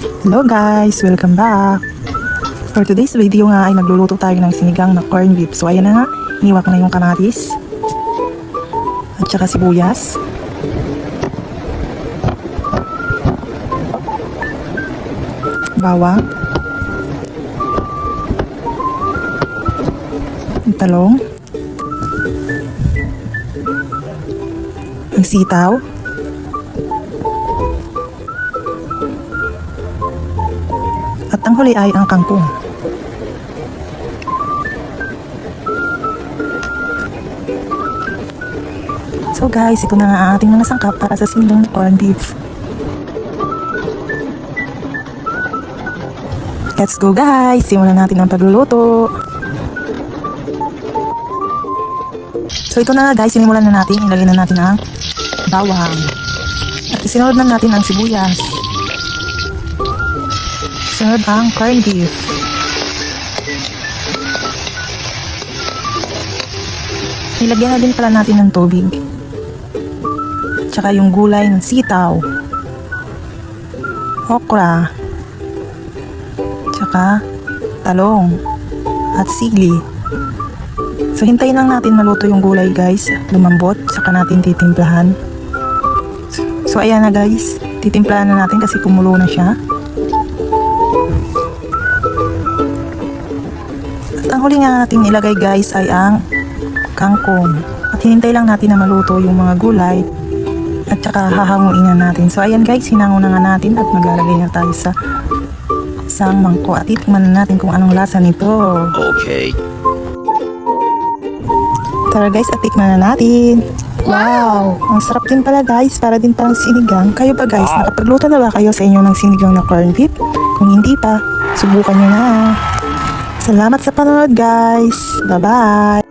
Hello guys! Welcome back! For today's video nga ay magluluto tayo ng sinigang na corned beef. So ayan na nga, iniwa ko na yung kamatis at saka sibuyas. Bawang. Ang talong. Ang sitaw. At ang huli ay ang kangkong. So guys, ito na nga ang ating mga sangkap para sa sinigang na corned beef. Let's go guys! Simulan natin ang pagluluto. So ito na nga guys, sinimulan na natin. Ilagay na natin ang bawang. At isinunod na natin ang sibuyas. Sunod ang corned beef. Ilagyan na din pala natin ng tubig. Tsaka yung gulay ng sitaw, okra, tsaka talong at sili. So hintayin lang natin maluto yung gulay guys, lumambot, tsaka natin titimplahan. So ayan na guys, titimplahan na natin kasi kumulo na siya. At ang huli nga natin ilagay guys ay ang kangkong. At hinintay lang natin na maluto yung mga gulay at saka hahanguin na natin. So ayan guys, hinango na nga natin at maglalagay na tayo sa isang mangkok at itikman na natin kung anong lasa nito. Okay. Tara guys, at tikman na natin. Wow! Ang sarap din pala guys, para din palang sinigang. Kayo ba guys, nakapagluto na ba kayo sa inyo ng sinigang na corned beef? Kung hindi pa, subukan nyo na. Salamat sa panonood guys. Bye-bye!